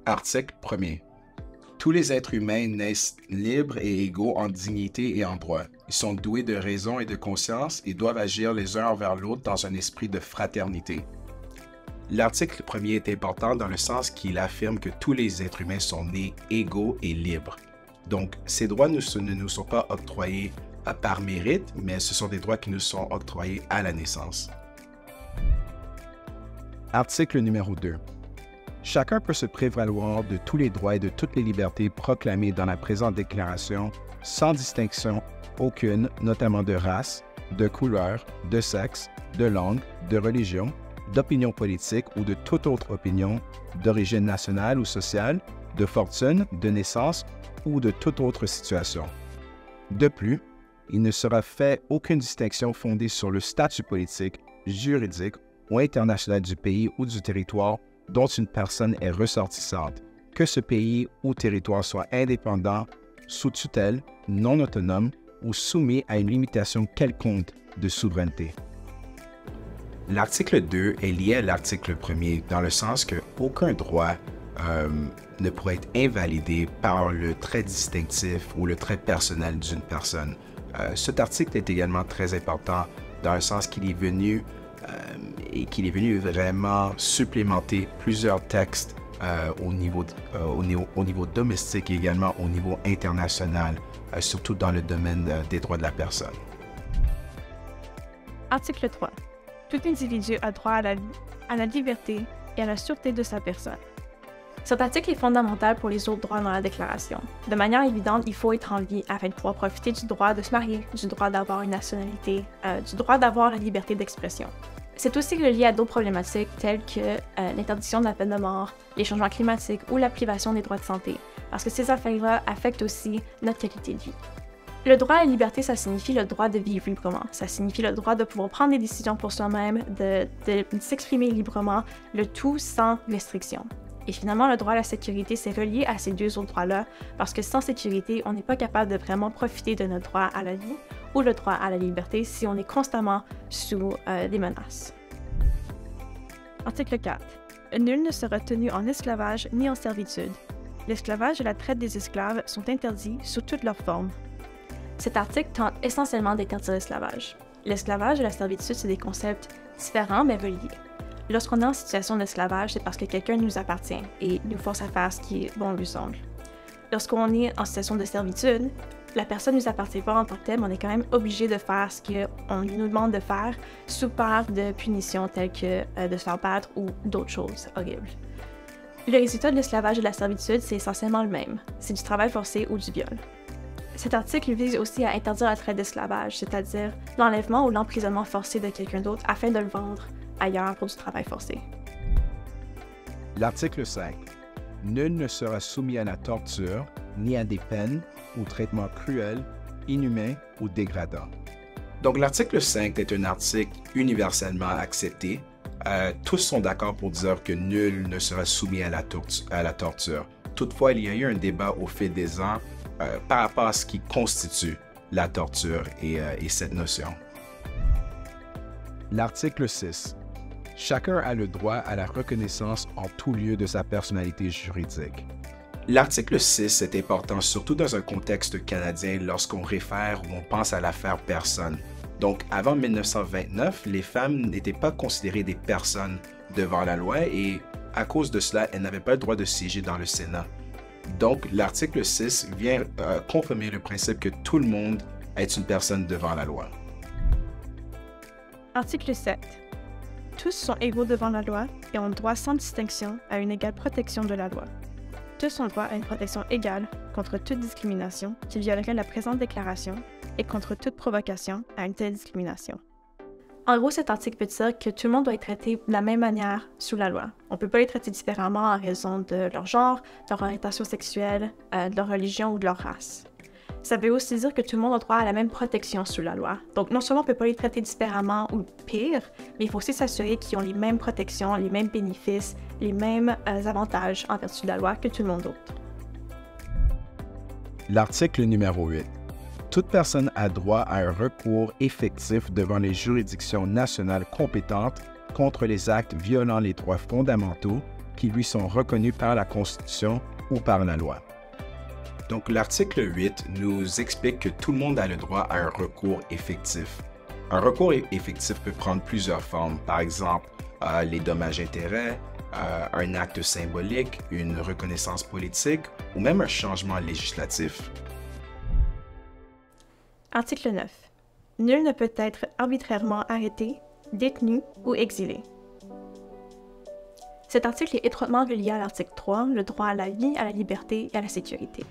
Article 1er. Tous les êtres humains naissent libres et égaux en dignité et en droit. Ils sont doués de raison et de conscience et doivent agir les uns envers l'autre dans un esprit de fraternité. L'article 1er est important dans le sens qu'il affirme que tous les êtres humains sont nés égaux et libres. Donc, ces droits ne nous sont pas octroyés par mérite, mais ce sont des droits qui nous sont octroyés à la naissance. Article numéro 2. Chacun peut se prévaloir de tous les droits et de toutes les libertés proclamés dans la présente déclaration, sans distinction aucune, notamment de race, de couleur, de sexe, de langue, de religion, d'opinion politique ou de toute autre opinion, d'origine nationale ou sociale, de fortune, de naissance ou de toute autre situation. De plus, il ne sera fait aucune distinction fondée sur le statut politique, juridique ou international du pays ou du territoire dont une personne est ressortissante, que ce pays ou territoire soit indépendant, sous tutelle, non autonome ou soumis à une limitation quelconque de souveraineté. L'article 2 est lié à l'article 1er dans le sens qu'aucun droit ne pourrait être invalidé par le trait distinctif ou le trait personnel d'une personne. Cet article est également très important dans le sens qu'il est venu vraiment supplémenter plusieurs textes au niveau domestique et également au niveau international, surtout dans le domaine des droits de la personne. Article 3. Tout individu a droit à la vie, à la liberté et à la sûreté de sa personne. Cet article est fondamental pour les autres droits dans la Déclaration. De manière évidente, il faut être en vie afin de pouvoir profiter du droit de se marier, du droit d'avoir une nationalité, du droit d'avoir la liberté d'expression. C'est aussi relié à d'autres problématiques telles que l'interdiction de la peine de mort, les changements climatiques ou la privation des droits de santé, parce que ces affaires-là affectent aussi notre qualité de vie. Le droit à la liberté, ça signifie le droit de vivre librement. Ça signifie le droit de pouvoir prendre des décisions pour soi-même, de s'exprimer librement, le tout sans restriction. Et finalement, le droit à la sécurité, c'est relié à ces deux autres droits-là, parce que sans sécurité, on n'est pas capable de vraiment profiter de notre droit à la vie ou le droit à la liberté si on est constamment sous des menaces. Article 4. Nul ne sera tenu en esclavage ni en servitude. L'esclavage et la traite des esclaves sont interdits sous toutes leurs formes. Cet article tente essentiellement d'interdire l'esclavage. L'esclavage et la servitude, c'est des concepts différents mais reliés. Lorsqu'on est en situation d'esclavage, c'est parce que quelqu'un nous appartient et nous force à faire ce qui est bon lui semble. Lorsqu'on est en situation de servitude, la personne ne nous appartient pas en tant que telle, mais on est quand même obligé de faire ce qu'on nous demande de faire sous peur de punitions telles que de se faire battre ou d'autres choses horribles. Le résultat de l'esclavage et de la servitude, c'est essentiellement le même. C'est du travail forcé ou du viol. Cet article vise aussi à interdire la traite d'esclavage, c'est-à-dire l'enlèvement ou l'emprisonnement forcé de quelqu'un d'autre afin de le vendre ailleurs pour du travail forcé. L'article 5. Nul ne sera soumis à la torture, ni à des peines ou traitements cruels, inhumains ou dégradants. Donc, l'article 5 est un article universellement accepté. Tous sont d'accord pour dire que nul ne sera soumis à la torture. Toutefois, il y a eu un débat au fil des ans par rapport à ce qui constitue la torture et cette notion. L'article 6. Chacun a le droit à la reconnaissance en tout lieu de sa personnalité juridique. L'article 6 est important surtout dans un contexte canadien lorsqu'on réfère ou on pense à l'affaire Personne. Donc, avant 1929, les femmes n'étaient pas considérées des personnes devant la loi et à cause de cela, elles n'avaient pas le droit de siéger dans le Sénat. Donc, l'article 6 vient confirmer le principe que tout le monde est une personne devant la loi. Article 7. Tous sont égaux devant la loi et ont droit sans distinction à une égale protection de la loi. Tous ont droit à une protection égale contre toute discrimination qui violerait la présente déclaration et contre toute provocation à une telle discrimination. En gros, cet article peut dire que tout le monde doit être traité de la même manière sous la loi. On ne peut pas les traiter différemment en raison de leur genre, de leur orientation sexuelle, de leur religion ou de leur race. Ça veut aussi dire que tout le monde a droit à la même protection sous la loi. Donc non seulement on ne peut pas les traiter différemment ou pire, mais il faut aussi s'assurer qu'ils ont les mêmes protections, les mêmes bénéfices, les mêmes avantages en vertu de la loi que tout le monde d'autre. L'article numéro 8. Toute personne a droit à un recours effectif devant les juridictions nationales compétentes contre les actes violant les droits fondamentaux qui lui sont reconnus par la Constitution ou par la loi. Donc, l'article 8 nous explique que tout le monde a le droit à un recours effectif. Un recours effectif peut prendre plusieurs formes, par exemple les dommages-intérêts, un acte symbolique, une reconnaissance politique ou même un changement législatif. Article 9. Nul ne peut être arbitrairement arrêté, détenu ou exilé. Cet article est étroitement relié à l'article 3, le droit à la vie, à la liberté et à la sécurité.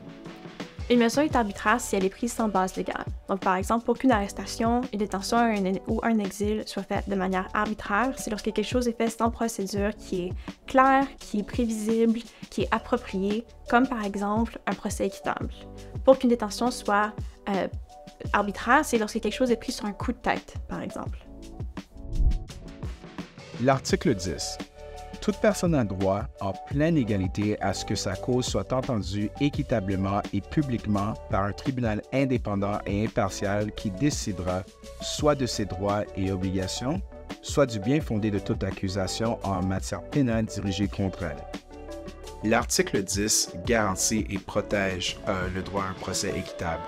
Une mesure est arbitraire si elle est prise sans base légale. Donc, par exemple, pour qu'une arrestation, une détention ou un exil soit fait de manière arbitraire, c'est lorsque quelque chose est fait sans procédure qui est claire, qui est prévisible, qui est appropriée, comme par exemple un procès équitable. Pour qu'une détention soit arbitraire, c'est lorsque quelque chose est pris sur un coup de tête, par exemple. L'article 10. Toute personne a droit, en pleine égalité, à ce que sa cause soit entendue équitablement et publiquement par un tribunal indépendant et impartial qui décidera soit de ses droits et obligations, soit du bien fondé de toute accusation en matière pénale dirigée contre elle. L'article 10 garantit et protège le droit à un procès équitable.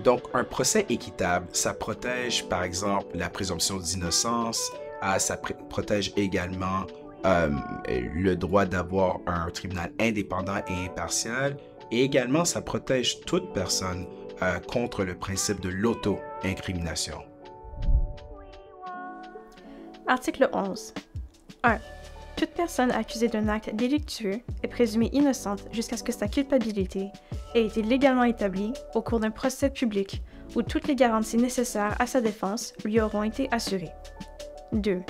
Donc, un procès équitable, ça protège, par exemple, la présomption d'innocence, ça protège également le droit d'avoir un tribunal indépendant et impartial, et également, ça protège toute personne contre le principe de l'auto-incrimination. Article 11. 1. Toute personne accusée d'un acte délictueux est présumée innocente jusqu'à ce que sa culpabilité ait été légalement établie au cours d'un procès public où toutes les garanties nécessaires à sa défense lui auront été assurées. 2.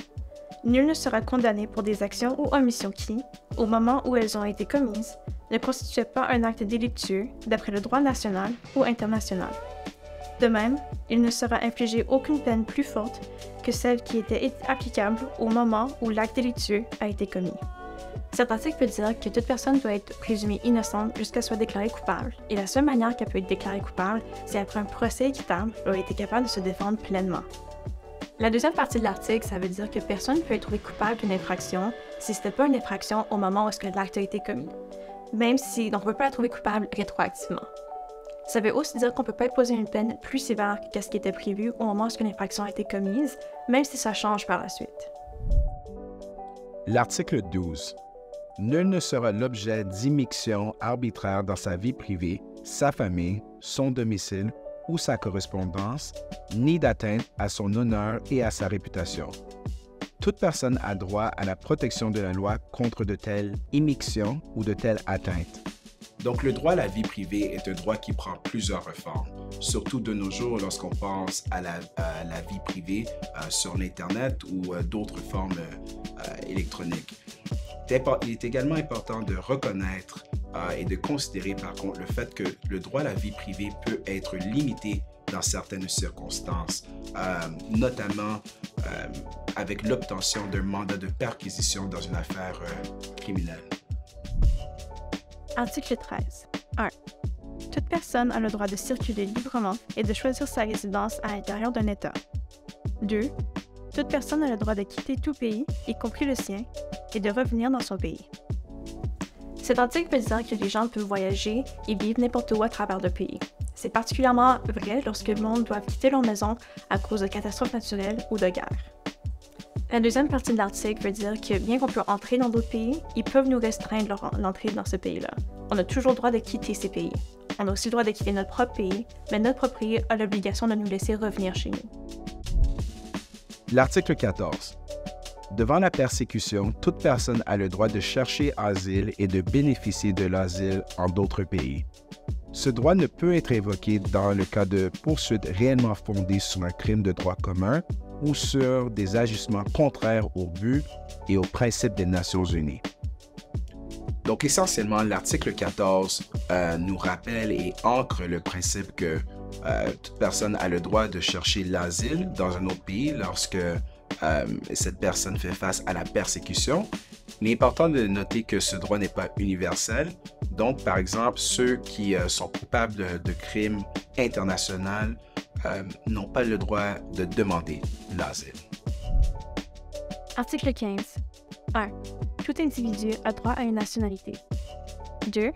Nul ne sera condamné pour des actions ou omissions qui, au moment où elles ont été commises, ne constituaient pas un acte délictueux d'après le droit national ou international. De même, il ne sera infligé aucune peine plus forte que celle qui était applicable au moment où l'acte délictueux a été commis. Cet article peut dire que toute personne doit être présumée innocente jusqu'à ce qu'elle soit déclarée coupable, et la seule manière qu'elle peut être déclarée coupable, c'est après un procès équitable où elle a été capable de se défendre pleinement. La deuxième partie de l'article, ça veut dire que personne ne peut être trouvé coupable d'une infraction si ce n'était pas une infraction au moment où l'acte a été commis. Donc on ne peut pas la trouver coupable rétroactivement. Ça veut aussi dire qu'on ne peut pas imposer une peine plus sévère que ce qui était prévu au moment où l'infraction a été commise, même si ça change par la suite. L'article 12. Nul ne sera l'objet d'immixtion arbitraire dans sa vie privée, sa famille, son domicile ou sa correspondance, ni d'atteinte à son honneur et à sa réputation. Toute personne a droit à la protection de la loi contre de telles immixtions ou de telles atteintes. Donc, le droit à la vie privée est un droit qui prend plusieurs formes, surtout de nos jours lorsqu'on pense à la vie privée sur l'Internet ou d'autres formes électroniques. Il est également important de reconnaître et de considérer par contre le fait que le droit à la vie privée peut être limité dans certaines circonstances, notamment avec l'obtention d'un mandat de perquisition dans une affaire criminelle. Article 13. 1. Toute personne a le droit de circuler librement et de choisir sa résidence à l'intérieur d'un État. 2. Toute personne a le droit de quitter tout pays, y compris le sien, et de revenir dans son pays. Cet article veut dire que les gens peuvent voyager et vivre n'importe où à travers le pays. C'est particulièrement vrai lorsque le monde doit quitter leur maison à cause de catastrophes naturelles ou de guerres. La deuxième partie de l'article veut dire que bien qu'on peut entrer dans d'autres pays, ils peuvent nous restreindre l'entrée dans ce pays-là. On a toujours le droit de quitter ces pays. On a aussi le droit de quitter notre propre pays, mais notre propre pays a l'obligation de nous laisser revenir chez nous. L'article 14. Devant la persécution, toute personne a le droit de chercher asile et de bénéficier de l'asile en d'autres pays. Ce droit ne peut être évoqué dans le cas de poursuites réellement fondées sur un crime de droit commun ou sur des agissements contraires au but et aux principes des Nations unies. Donc, essentiellement, l'article 14 nous rappelle et ancre le principe que toute personne a le droit de chercher l'asile dans un autre pays lorsque cette personne fait face à la persécution. Il est important de noter que ce droit n'est pas universel. Donc, par exemple, ceux qui sont coupables de crimes internationaux n'ont pas le droit de demander l'asile. Article 15. 1. Tout individu a droit à une nationalité. 2.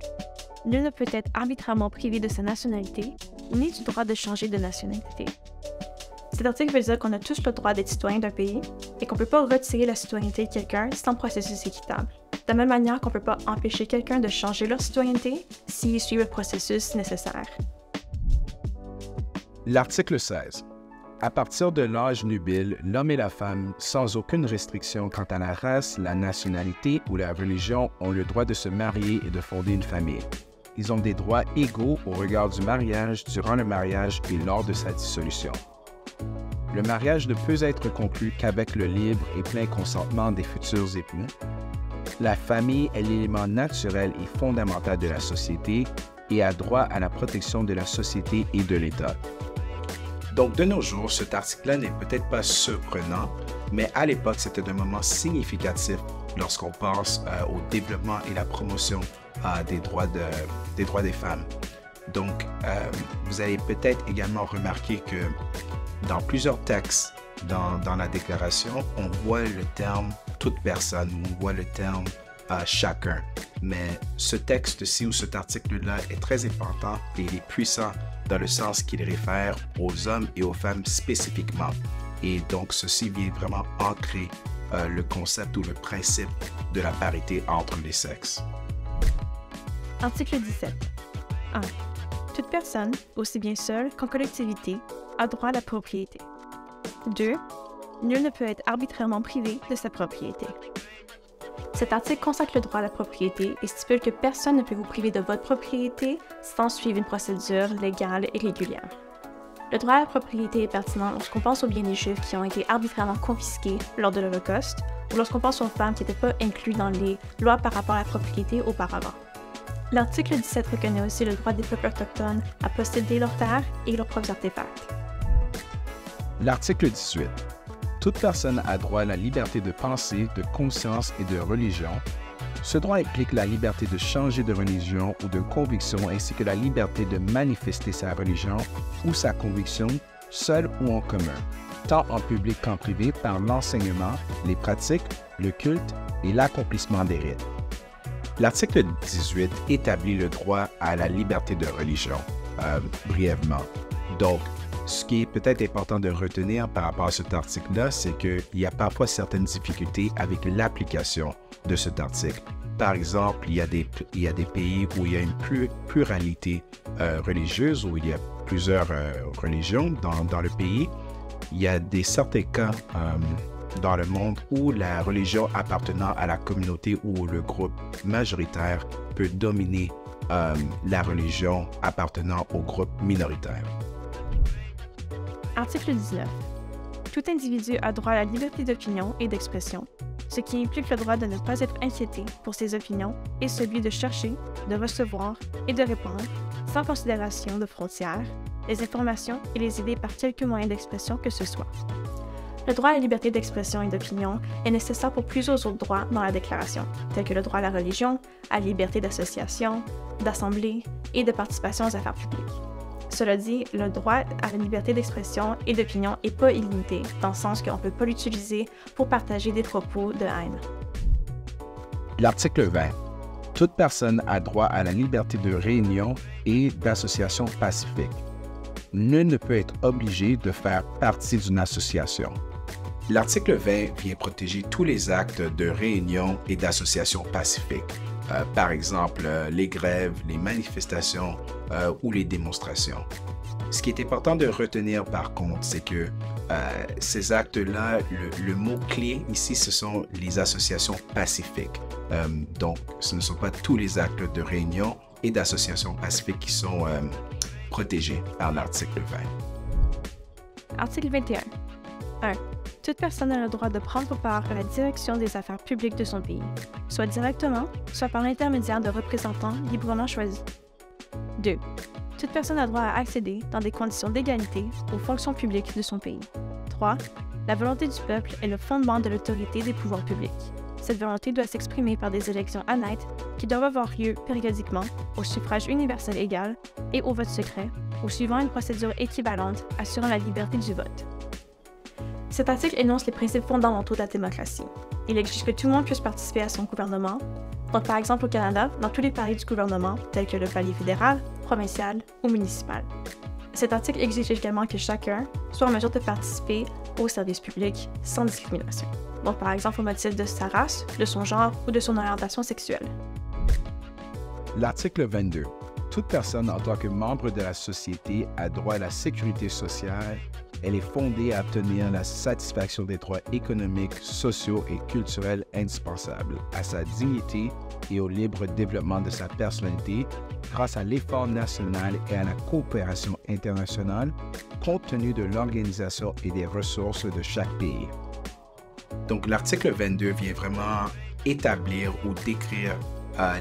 Nul ne peut être arbitrairement privé de sa nationalité, ni du droit de changer de nationalité. Cet article veut dire qu'on a tous le droit d'être citoyen d'un pays et qu'on ne peut pas retirer la citoyenneté de quelqu'un sans processus équitable. De la même manière qu'on ne peut pas empêcher quelqu'un de changer leur citoyenneté s'ils suivent le processus nécessaire. L'article 16. À partir de l'âge nubile, l'homme et la femme, sans aucune restriction quant à la race, la nationalité ou la religion, ont le droit de se marier et de fonder une famille. Ils ont des droits égaux au regard du mariage, durant le mariage et lors de sa dissolution. Le mariage ne peut être conclu qu'avec le libre et plein consentement des futurs époux. La famille est l'élément naturel et fondamental de la société et a droit à la protection de la société et de l'État. Donc, de nos jours, cet article-là n'est peut-être pas surprenant, mais à l'époque, c'était un moment significatif lorsqu'on pense au développement et la promotion des droits des femmes. Donc, vous avez peut-être également remarqué que dans plusieurs textes dans la déclaration, on voit le terme « toute personne » ou on voit le terme « chacun ». Mais ce texte-ci ou cet article-là est très important et il est puissant dans le sens qu'il réfère aux hommes et aux femmes spécifiquement. Et donc, ceci vient vraiment ancrer le concept ou le principe de la parité entre les sexes. Article 17. 1. Toute personne, aussi bien seule qu'en collectivité, a droit à la propriété. 2. Nul ne peut être arbitrairement privé de sa propriété. Cet article consacre le droit à la propriété et stipule que personne ne peut vous priver de votre propriété sans suivre une procédure légale et régulière. Le droit à la propriété est pertinent lorsqu'on pense aux biens des Juifs qui ont été arbitrairement confisqués lors de l'Holocauste ou lorsqu'on pense aux femmes qui n'étaient pas incluses dans les lois par rapport à la propriété auparavant. L'article 17 reconnaît aussi le droit des peuples autochtones à posséder leurs terres et leurs propres artefacts. L'article 18. Toute personne a droit à la liberté de pensée, de conscience et de religion. Ce droit implique la liberté de changer de religion ou de conviction ainsi que la liberté de manifester sa religion ou sa conviction, seule ou en commun, tant en public qu'en privé par l'enseignement, les pratiques, le culte et l'accomplissement des rites. L'article 18 établit le droit à la liberté de religion, brièvement. Donc, ce qui est peut-être important de retenir par rapport à cet article-là, c'est qu'il y a parfois certaines difficultés avec l'application de cet article. Par exemple, il y a des pays où il y a une pluralité religieuse, où il y a plusieurs religions dans le pays. Il y a certains cas dans le monde où la religion appartenant à la communauté ou le groupe majoritaire peut dominer la religion appartenant au groupe minoritaire. Article 19. Tout individu a droit à la liberté d'opinion et d'expression, ce qui implique le droit de ne pas être inquiété pour ses opinions et celui de chercher, de recevoir et de répondre, sans considération de frontières, les informations et les idées par quelque moyen d'expression que ce soit. Le droit à la liberté d'expression et d'opinion est nécessaire pour plusieurs autres droits dans la Déclaration, tels que le droit à la religion, à la liberté d'association, d'assemblée et de participation aux affaires publiques. Cela dit, le droit à la liberté d'expression et d'opinion n'est pas illimité, dans le sens qu'on ne peut pas l'utiliser pour partager des propos de haine. L'article 20. Toute personne a droit à la liberté de réunion et d'association pacifique. Nul ne peut être obligé de faire partie d'une association. L'article 20 vient protéger tous les actes de réunion et d'association pacifique. Par exemple, les grèves, les manifestations ou les démonstrations. Ce qui est important de retenir par contre, c'est que ces actes-là, le mot-clé ici, ce sont les associations pacifiques. Donc, ce ne sont pas tous les actes de réunion et d'association pacifique qui sont protégés par l'article 20. Article 21. 1. Toute personne a le droit de prendre part à la direction des affaires publiques de son pays, soit directement, soit par l'intermédiaire de représentants librement choisis. 2. Toute personne a droit à accéder, dans des conditions d'égalité, aux fonctions publiques de son pays. 3. La volonté du peuple est le fondement de l'autorité des pouvoirs publics. Cette volonté doit s'exprimer par des élections honnêtes qui doivent avoir lieu périodiquement, au suffrage universel égal et au vote secret, ou suivant une procédure équivalente assurant la liberté du vote. Cet article énonce les principes fondamentaux de la démocratie. Il exige que tout le monde puisse participer à son gouvernement. Donc, par exemple, au Canada, dans tous les paliers du gouvernement, tels que le palier fédéral, provincial ou municipal. Cet article exige également que chacun soit en mesure de participer aux services publics sans discrimination. Donc, par exemple, au motif de sa race, de son genre ou de son orientation sexuelle. L'article 22. Toute personne en tant que membre de la société a droit à la sécurité sociale. Elle est fondée à obtenir la satisfaction des droits économiques, sociaux et culturels indispensables à sa dignité et au libre développement de sa personnalité grâce à l'effort national et à la coopération internationale compte tenu de l'organisation et des ressources de chaque pays. Donc, l'article 22 vient vraiment établir ou décrire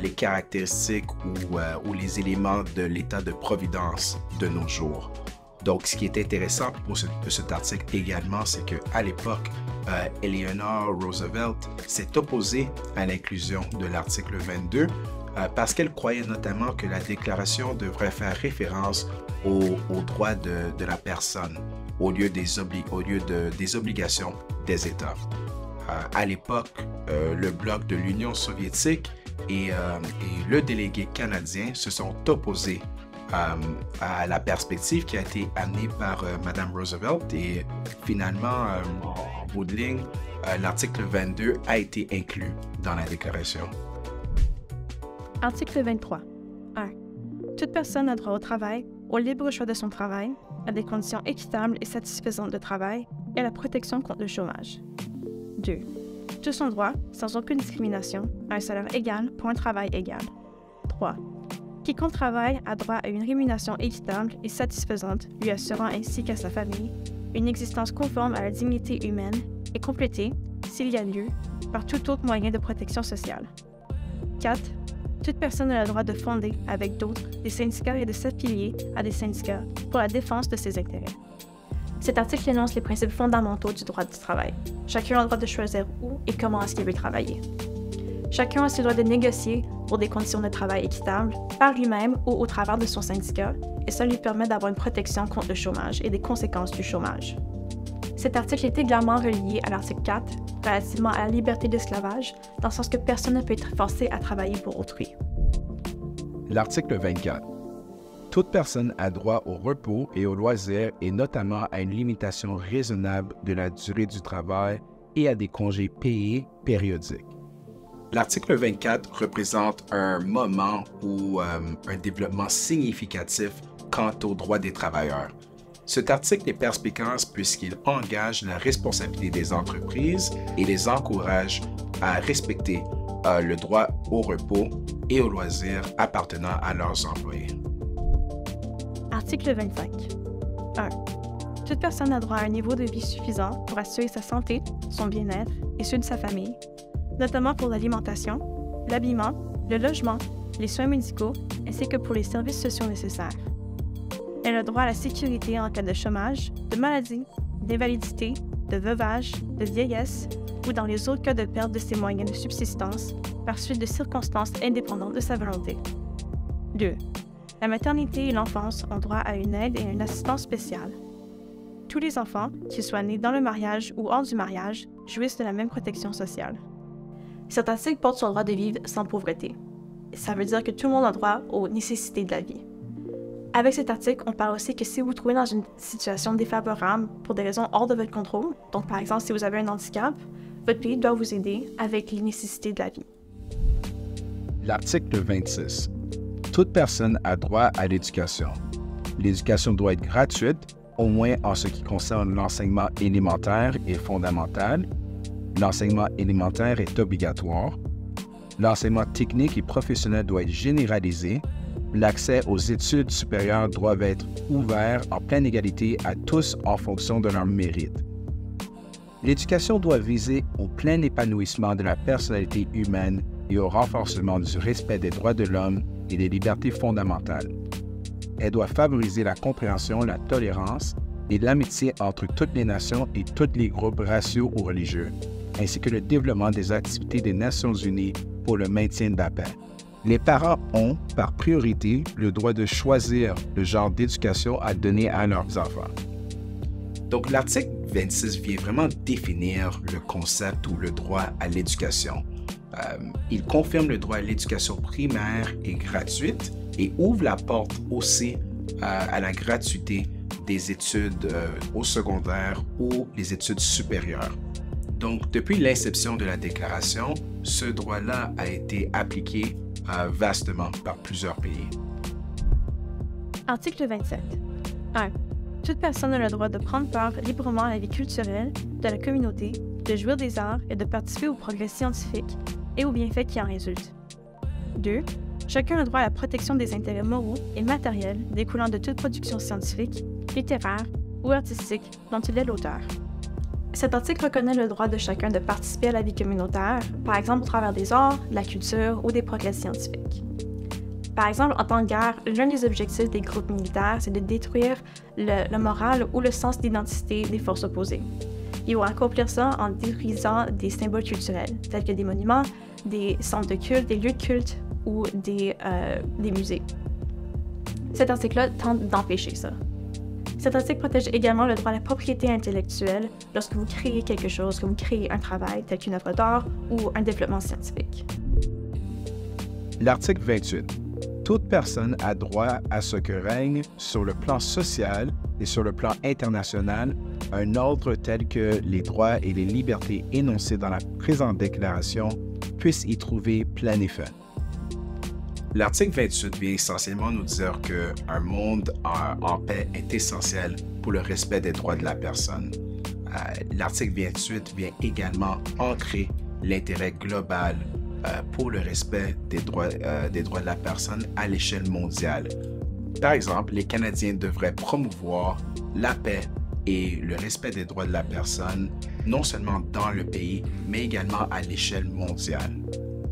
les caractéristiques ou les éléments de l'état de providence de nos jours. Donc, ce qui est intéressant pour cet article également, c'est qu'à l'époque, Eleanor Roosevelt s'est opposée à l'inclusion de l'article 22 parce qu'elle croyait notamment que la déclaration devrait faire référence aux droits de la personne au lieu des obligations des États. À l'époque, le bloc de l'Union soviétique et le délégué canadien se sont opposés à la perspective qui a été amenée par Mme Roosevelt et finalement, en bout de ligne, l'article 22 a été inclus dans la déclaration. Article 23. 1. Toute personne a droit au travail, au libre choix de son travail, à des conditions équitables et satisfaisantes de travail et à la protection contre le chômage. 2. Tous ont droit, sans aucune discrimination, à un salaire égal pour un travail égal. 3. Quiconque travaille a droit à une rémunération équitable et satisfaisante, lui assurant ainsi qu'à sa famille une existence conforme à la dignité humaine et complétée, s'il y a lieu, par tout autre moyen de protection sociale. 4. Toute personne a le droit de fonder, avec d'autres, des syndicats et de s'affilier à des syndicats pour la défense de ses intérêts. Cet article énonce les principes fondamentaux du droit du travail. Chacun a le droit de choisir où et comment est-ce qu'il veut travailler. Chacun a aussi le droit de négocier pour des conditions de travail équitables par lui-même ou au travers de son syndicat, et ça lui permet d'avoir une protection contre le chômage et des conséquences du chômage. Cet article est également relié à l'article 4 relativement à la liberté d'esclavage, dans le sens que personne ne peut être forcé à travailler pour autrui. L'article 24. Toute personne a droit au repos et au loisir et notamment à une limitation raisonnable de la durée du travail et à des congés payés périodiques. L'article 24 représente un moment ou un développement significatif quant aux droits des travailleurs. Cet article est perspicace puisqu'il engage la responsabilité des entreprises et les encourage à respecter le droit au repos et aux loisirs appartenant à leurs employés. Article 25. 1. Toute personne a droit à un niveau de vie suffisant pour assurer sa santé, son bien-être et ceux de sa famille, notamment pour l'alimentation, l'habillement, le logement, les soins médicaux, ainsi que pour les services sociaux nécessaires. Elle a droit à la sécurité en cas de chômage, de maladie, d'invalidité, de veuvage, de vieillesse ou dans les autres cas de perte de ses moyens de subsistance par suite de circonstances indépendantes de sa volonté. 2. La maternité et l'enfance ont droit à une aide et à une assistance spéciale. Tous les enfants, qu'ils soient nés dans le mariage ou hors du mariage, jouissent de la même protection sociale. Cet article porte sur le droit de vivre sans pauvreté. Ça veut dire que tout le monde a droit aux nécessités de la vie. Avec cet article, on parle aussi que si vous vous trouvez dans une situation défavorable pour des raisons hors de votre contrôle, donc par exemple si vous avez un handicap, votre pays doit vous aider avec les nécessités de la vie. L'article 26. Toute personne a droit à l'éducation. L'éducation doit être gratuite, au moins en ce qui concerne l'enseignement élémentaire et fondamental. L'enseignement élémentaire est obligatoire. L'enseignement technique et professionnel doit être généralisé. L'accès aux études supérieures doit être ouvert en pleine égalité à tous en fonction de leur mérite. L'éducation doit viser au plein épanouissement de la personnalité humaine et au renforcement du respect des droits de l'homme et des libertés fondamentales. Elle doit favoriser la compréhension, la tolérance et l'amitié entre toutes les nations et tous les groupes raciaux ou religieux, ainsi que le développement des activités des Nations unies pour le maintien de la paix. Les parents ont, par priorité, le droit de choisir le genre d'éducation à donner à leurs enfants. Donc, l'article 26 vient vraiment définir le concept ou le droit à l'éducation. Il confirme le droit à l'éducation primaire et gratuite et ouvre la porte aussi à la gratuité des études au secondaire ou les études supérieures. Donc, depuis l'inception de la Déclaration, ce droit-là a été appliqué vastement par plusieurs pays. Article 27. 1. Toute personne a le droit de prendre part librement à la vie culturelle de la communauté, de jouir des arts et de participer au progrès scientifique et aux bienfaits qui en résultent. 2. Chacun a le droit à la protection des intérêts moraux et matériels découlant de toute production scientifique, littéraire ou artistique dont il est l'auteur. Cet article reconnaît le droit de chacun de participer à la vie communautaire, par exemple au travers des arts, de la culture ou des progrès scientifiques. Par exemple, en temps de guerre, l'un des objectifs des groupes militaires, c'est de détruire le moral ou le sens d'identité des forces opposées. Ils vont accomplir ça en détruisant des symboles culturels, tels que des monuments, des centres de culte, des lieux de culte ou des musées. Cet article-là tente d'empêcher ça. Cet article protège également le droit à la propriété intellectuelle lorsque vous créez quelque chose, que vous créez un travail tel qu'une œuvre d'art ou un développement scientifique. L'article 28. Toute personne a droit à ce que règne sur le plan social et sur le plan international un ordre tel que les droits et les libertés énoncés dans la présente déclaration puissent y trouver plein effet. L'article 28 vient essentiellement nous dire qu'un monde en paix est essentiel pour le respect des droits de la personne. L'article 28 vient également ancrer l'intérêt global pour le respect des droits de la personne à l'échelle mondiale. Par exemple, les Canadiens devraient promouvoir la paix et le respect des droits de la personne, non seulement dans le pays, mais également à l'échelle mondiale.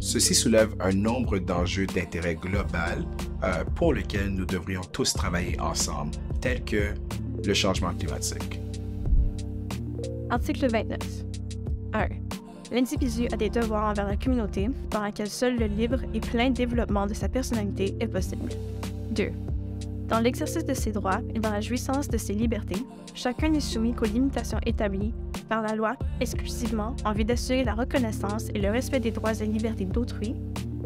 Ceci soulève un nombre d'enjeux d'intérêt global pour lesquels nous devrions tous travailler ensemble, tels que le changement climatique. Article 29. 1. L'individu a des devoirs envers la communauté dans laquelle seul le libre et plein développement de sa personnalité est possible. 2. Dans l'exercice de ses droits et dans la jouissance de ses libertés, chacun n'est soumis qu'aux limitations établies par la loi exclusivement en vue d'assurer la reconnaissance et le respect des droits et libertés d'autrui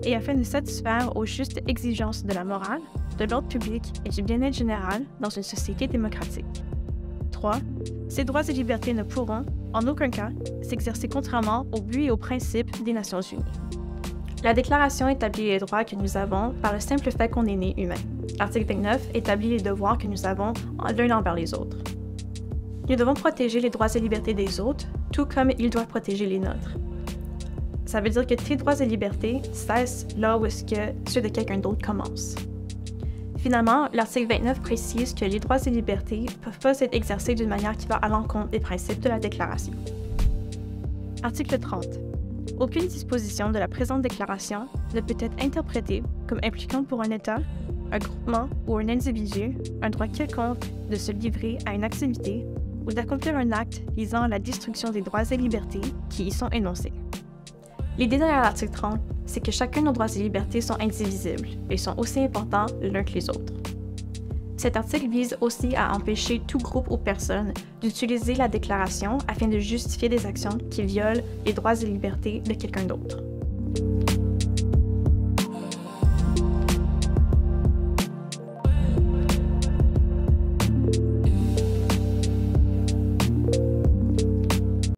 et afin de satisfaire aux justes exigences de la morale, de l'ordre public et du bien-être général dans une société démocratique. 3. Ces droits et libertés ne pourront, en aucun cas, s'exercer contrairement aux buts et aux principes des Nations unies. La Déclaration établit les droits que nous avons par le simple fait qu'on est né humain. L'article 29 établit les devoirs que nous avons l'un envers les autres. Nous devons protéger les droits et libertés des autres, tout comme ils doivent protéger les nôtres. Ça veut dire que tes droits et libertés cessent là où est-ce que ceux de quelqu'un d'autre commencent. Finalement, l'article 29 précise que les droits et libertés ne peuvent pas être exercés d'une manière qui va à l'encontre des principes de la Déclaration. Article 30. Aucune disposition de la présente déclaration ne peut être interprétée comme impliquant pour un État, un groupement ou un individu un droit quelconque de se livrer à une activité ou d'accomplir un acte visant à la destruction des droits et libertés qui y sont énoncés. L'idée derrière l'article 30, c'est que chacun de nos droits et libertés sont indivisibles et sont aussi importants l'un que les autres. Cet article vise aussi à empêcher tout groupe ou personne d'utiliser la déclaration afin de justifier des actions qui violent les droits et libertés de quelqu'un d'autre.